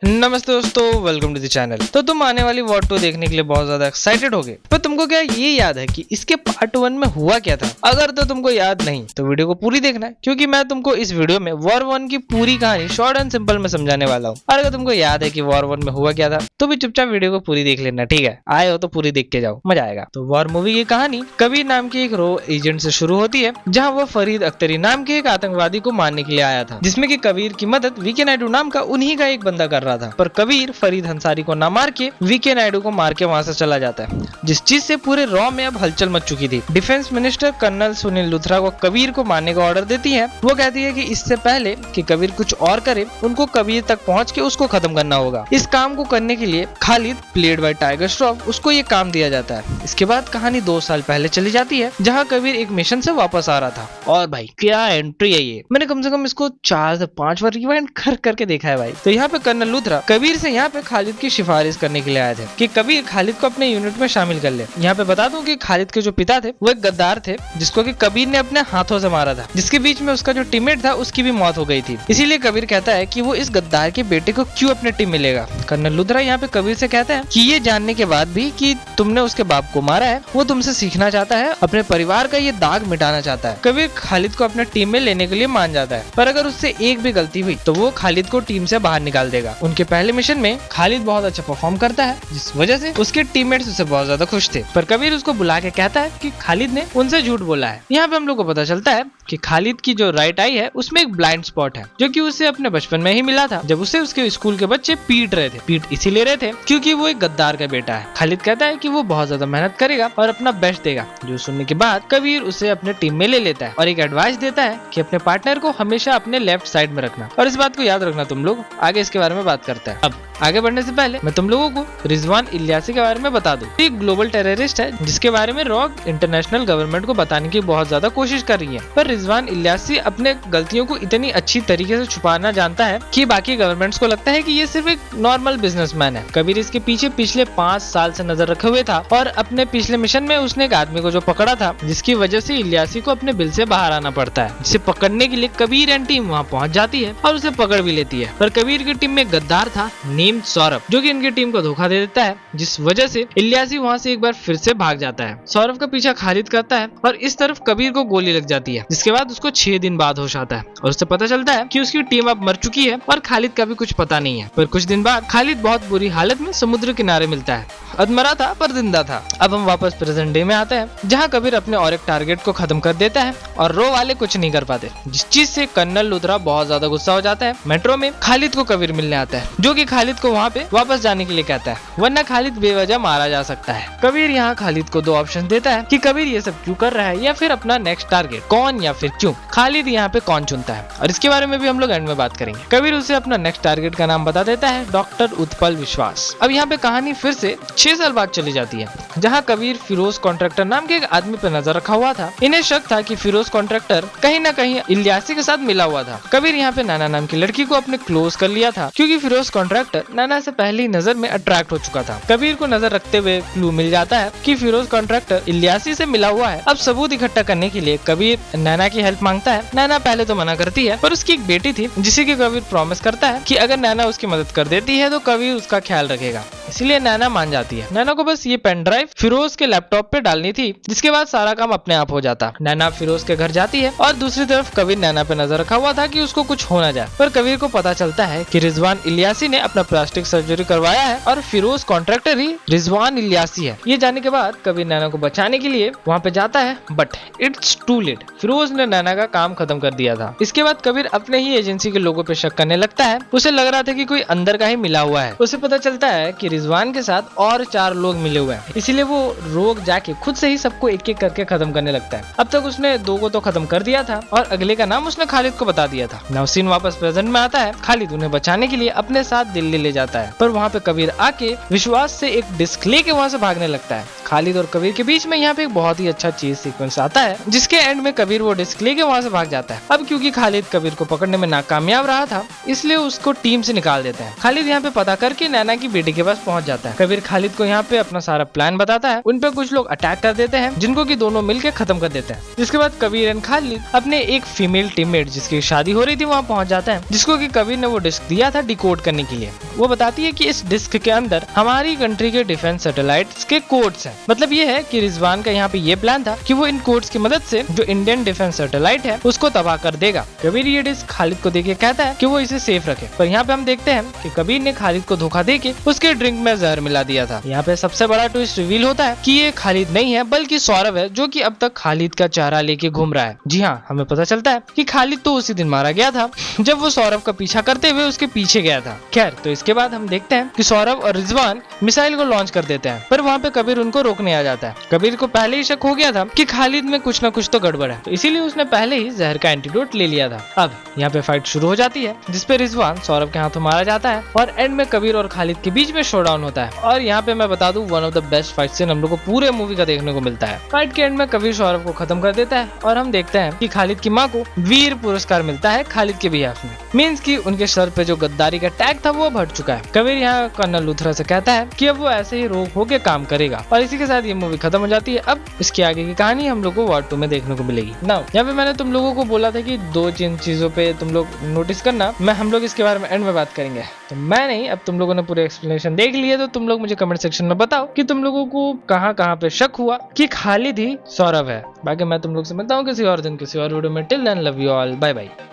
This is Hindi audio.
नमस्ते दोस्तों, वेलकम टू द चैनल। तो तुम आने वाली वॉर 2 देखने के लिए बहुत ज्यादा एक्साइटेड होगे, पर तुमको क्या ये याद है कि इसके पार्ट 1 में हुआ क्या था? अगर तो तुमको याद नहीं तो वीडियो को पूरी देखना है, क्योंकि मैं तुमको इस वीडियो में वॉर 1 की पूरी कहानी शॉर्ट एंड सिंपल में समझाने वाला हूँ। और अगर तुमको याद है कि वॉर 1 में हुआ क्या था तो भी चुपचाप वीडियो को पूरी देख लेना, ठीक है? आए हो तो पूरी देख के जाओ, मजा आएगा। तो वॉर मूवी की कहानी कबीर नाम के एक रो एजेंट से शुरू होती है, जहाँ वह फरीद अख्तरी नाम के एक आतंकवादी को मारने के लिए आया था, जिसमें कि कबीर की मदद वीके नायडू नाम का उन्हीं का एक बंदा कर रहा था। पर कबीर फरीद अंसारी को ना मार के वीके नायडू को मार के वहां से चला जाता है, जिस चीज से पूरे रॉ में अब हलचल मच चुकी थी। Defence minister colonel Sunil Luthra को कबीर को मारने का ऑर्डर देती है। वो कहती है कि इससे पहले कि कबीर कुछ और करे, उनको कबीर तक पहुंच के उसको खत्म करना होगा। इस काम को करने के लिए Khalid played by Tiger Shroff उसको ये काम दिया जाता है। इसके बाद कहानी 2 साल पहले चली जाती है, जहाँ कबीर एक मिशन से वापस आ रहा था। और भाई क्या एंट्री है ये! मैंने कम से कम इसको 4 से 5 बार रिवाइंड करके देखा है भाई। तो यहाँ पे कर्नल लुथरा कबीर से यहाँ पे खालिद की सिफारिश करने के लिए आए थे कि कबीर खालिद को अपने यूनिट में शामिल कर ले। यहाँ पे बता दूं कि खालिद के जो पिता थे वो एक गद्दार थे, जिसको कि कबीर ने अपने हाथों से मारा था, जिसके बीच में उसका जो टीममेट था उसकी भी मौत हो गई थी। इसीलिए कबीर कहता है कि वो इस गद्दार के बेटे को क्यों अपने टीम में लेगा। कर्नल लुथरा यहाँ पे कबीर से कहता है कि ये जानने के बाद भी कि तुमने उसके बाप को मारा है, वो तुमसे सीखना चाहता है, अपने परिवार का ये दाग मिटाना चाहता है। कबीर खालिद को अपने टीम में लेने के लिए मान जाता है, पर अगर उससे एक भी गलती हुई तो वो खालिद को टीम से बाहर निकाल देगा। उनके पहले मिशन में खालिद बहुत अच्छा परफॉर्म करता है, जिस वजह से उसके टीममेट्स उससे बहुत ज्यादा खुश थे। पर कबीर उसको बुला के कहता है कि खालिद ने उनसे झूठ बोला है। यहाँ पे हम लोग को पता चलता है कि खालिद की जो राइट आई है उसमें एक ब्लाइंड स्पॉट है, जो कि उसे अपने बचपन में ही मिला था, जब उसे उसके स्कूल के बच्चे पीट रहे थे। पीट इसीलिए रहे थे क्योंकि वो एक गद्दार का बेटा है। खालिद कहता है कि वो बहुत ज्यादा मेहनत करेगा और अपना बेस्ट देगा, जो सुनने के बाद कबीर उसे अपने टीम में ले लेता है और एक एडवाइस देता है कि अपने पार्टनर को हमेशा अपने लेफ्ट साइड में रखना। और इस बात को याद रखना तुम लोग, आगे इसके बारे में बात करते हैं। अब आगे बढ़ने से पहले मैं तुम लोगों को रिजवान इलियासी के बारे में बता दूं। एक ग्लोबल टेररिस्ट है, जिसके बारे में रॉक इंटरनेशनल गवर्नमेंट को बताने की बहुत ज्यादा कोशिश कर रही है। पर रिजवान इलियासी अपने गलतियों को इतनी अच्छी तरीके से छुपाना जानता है कि बाकी गवर्नमेंट्स को लगता है कि ये सिर्फ एक नॉर्मल बिजनेसमैन है। कबीर इसके पीछे पिछले 5 साल से नजर रखे हुए था, और अपने पिछले मिशन में उसने एक आदमी को जो पकड़ा था, जिसकी वजह से इलियासी को अपने बिल से बाहर आना पड़ता है। जिसे पकड़ने के लिए कबीर एंड टीम वहाँ पहुँच जाती है और उसे पकड़ भी लेती है। पर कबीर की टीम में गद्दार था नेम सौरभ, जो कि इनकी टीम को धोखा दे देता है, जिस वजह से इलियासी वहाँ से एक बार फिर से भाग जाता है। सौरभ का पीछा खालिद करता है और इस तरफ कबीर को गोली लग जाती है, जिसके बाद उसको 6 दिन बाद होश आता है और उससे पता चलता है कि उसकी टीम अब मर चुकी है और खालिद का भी कुछ पता नहीं है। पर कुछ दिन बाद खालिद बहुत बुरी हालत में समुद्र किनारे मिलता है। अधमरा था पर जिंदा था। अब हम वापस प्रेजेंट डे में आते हैं, जहाँ कबीर अपने और एक टारगेट को खत्म कर देता है और रो वाले कुछ नहीं कर पाते, जिस चीज से कर्नल लुथरा बहुत ज्यादा गुस्सा हो जाता है। मेट्रो में खालिद को कबीर मिलने आता है, जो कि खालिद को वहाँ पे वापस जाने के लिए कहता है, वरना खालिद बेवजह मारा जा सकता है। कबीर यहाँ खालिद को 2 ऑप्शन देता है कि कबीर ये सब क्यों कर रहा है, या फिर अपना नेक्स्ट टारगेट कौन या फिर क्यों। खालिद यहाँ पे कौन चुनता है, और इसके बारे में भी हम लोग एंड में बात करेंगे। कबीर उसे अपना नेक्स्ट टारगेट का नाम बता देता है, डॉक्टर उत्पल विश्वास। अब यहाँ पे कहानी फिर से 6 साल बाद चली जाती है, जहाँ कबीर फिरोज कॉन्ट्रैक्टर नाम के एक आदमी पे नजर रखा हुआ था। इन्हें शक था कि फिरोज कॉन्ट्रैक्टर कहीं ना कहीं इलियासी के साथ मिला हुआ था। कबीर यहाँ पे नैना नाम की लड़की को अपने क्लोज कर लिया था, क्योंकि फिरोज कॉन्ट्रैक्टर नैना से पहली नजर में अट्रैक्ट हो चुका था। कबीर को नजर रखते हुए क्लू मिल जाता है कि फिरोज कॉन्ट्रैक्टर इलियासी से मिला हुआ है। अब सबूत इकट्ठा करने के लिए कबीर नैना की हेल्प मांगता है। नैना पहले तो मना करती है, पर उसकी एक बेटी थी, जिसे कि कबीर प्रॉमिस करता है कि अगर नैना उसकी मदद कर देती है तो कबीर उसका ख्याल रखेगा। इसलिए नैना मान जाती है। नैना को बस ये पेन ड्राइव फिरोज के लैपटॉप पे डालनी थी, जिसके बाद सारा काम अपने आप हो जाता। नैना फिरोज के घर जाती है और दूसरी तरफ कबीर नैना पे नजर रखा हुआ था कि उसको कुछ हो ना जाए। पर कबीर को पता चलता है कि रिजवान इलियासी ने अपना प्लास्टिक सर्जरी करवाया है और फिरोज कॉन्ट्रैक्टर ही रिजवान इलियासी है। ये जानने के बाद कबीर नैना को बचाने के लिए वहाँ पे जाता है, but it's too late. Firoz ने नैना का काम खत्म कर दिया था। इसके बाद कबीर अपने ही एजेंसी के लोगों पे शक करने लगता है। उसे लग रहा था कि कोई अंदर का ही मिला हुआ है। उसे पता चलता है कि रिजवान के साथ और 4 लोग मिले हुए हैं, इसीलिए वो रोक जाके खुद से ही सबको एक एक करके खत्म करने लगता है। अब तक उसने 2 को तो खत्म कर दिया था और अगले का नाम उसने खालिद को बता दिया था। नाउ सीन वापस प्रेजेंट में आता है। खालिद उन्हें बचाने के लिए अपने साथ दिल्ली ले जाता है, पर वहाँ पे कबीर आके विश्वास से एक डिस्क लेके वहाँ से भागने लगता है। खालिद और कबीर के बीच में यहाँ पे एक बहुत ही अच्छा चीज सीक्वेंस आता है, जिसके एंड में कबीर वो डिस्क लेके वहाँ से भाग जाता है। अब क्योंकि खालिद कबीर को पकड़ने में नाकामयाब रहा था, इसलिए उसको टीम से निकाल देते हैं। खालिद यहाँ पे पता करके नैना की बेटी के पास पहुंच जाता है। कबीर खालिद को यहाँ पे अपना सारा प्लान बताता है। उन पे कुछ लोग अटैक कर देते हैं, जिनको की दोनों मिलकर खत्म कर देते हैं। जिसके बाद कबीर एंड खालिद अपने एक फीमेल टीममेट जिसकी शादी हो रही थी वहाँ पहुंच जाते हैं, जिसको की कबीर ने वो डिस्क दिया था डिकोड करने के लिए। वो बताती है कि इस डिस्क के अंदर हमारी कंट्री के डिफेंस सैटेलाइट्स के कोड्स हैं। मतलब ये है कि रिजवान का यहाँ पे ये प्लान था कि वो इन कोड्स की मदद से जो इंडियन डिफेंस सैटेलाइट है उसको तबाह कर देगा। कबीर ये डिस्क खालिद को देके कहता है कि वो इसे सेफ रखे, पर यहाँ पे हम देखते हैं कि कबीर ने खालिद को धोखा देके उसके ड्रिंक में जहर मिला दिया था। यहाँ पे सबसे बड़ा ट्विस्ट रिवील होता है कि ये खालिद नहीं है बल्कि सौरभ है, जो कि अब तक खालिद का चेहरा लेके घूम रहा है। जी हाँ, हमें पता चलता है कि खालिद तो उसी दिन मारा गया था जब वो सौरभ का पीछा करते हुए उसके पीछे गया था। खैर, तो इसके बाद हम देखते हैं कि सौरभ और रिजवान मिसाइल को लॉन्च कर देते हैं, पर वहाँ पे कबीर उनको रोकने आ जाता है। कबीर को पहले ही शक हो गया था कि खालिद में कुछ न कुछ तो गड़बड़ है, तो इसीलिए उसने पहले ही जहर का एंटीडोट ले लिया था। अब यहाँ पे फाइट शुरू हो जाती है, जिसपे रिजवान सौरभ के हाथों मारा जाता है और एंड में कबीर और खालिद के बीच में शोडाउन होता है। और यहाँ पे मैं बता दूं, one of the best fight scene हम लोग को पूरे मूवी का देखने को मिलता है। फाइट के एंड में कबीर सौरभ को खत्म कर देता है और हम देखते हैं कि खालिद की माँ को वीर पुरस्कार मिलता है खालिद के बिहाफ में। मींस कि उनके सर पे जो गद्दारी का टैग था वो अब हट चुका है। कबीर यहाँ कर्नल लूथरा से कहता है कि अब वो ऐसे ही रोक होके काम करेगा। और इसी के साथ ये मूवी खत्म हो जाती है। अब इसके आगे की कहानी हम लोग को वॉर 2 में देखने को मिलेगी। नाउ यहाँ पे मैंने तुम लोगों को बोला था कि 2 चीजों पे तुम लोग नोटिस करना, हम लोग इसके बारे में एंड में बात करेंगे। तो मैं नहीं, अब तुम लोगों ने पूरे एक्सप्लेनेशन देख लिए, तो तुम लोग मुझे कमेंट सेक्शन में बताओ कि तुम लोगों को कहाँ कहाँ पे शक हुआ कि खालिद ही सौरभ है। बाकी मैं तुम लोग से मिलता हूँ किसी और दिन किसी और वीडियो में। Till then love you all, bye bye.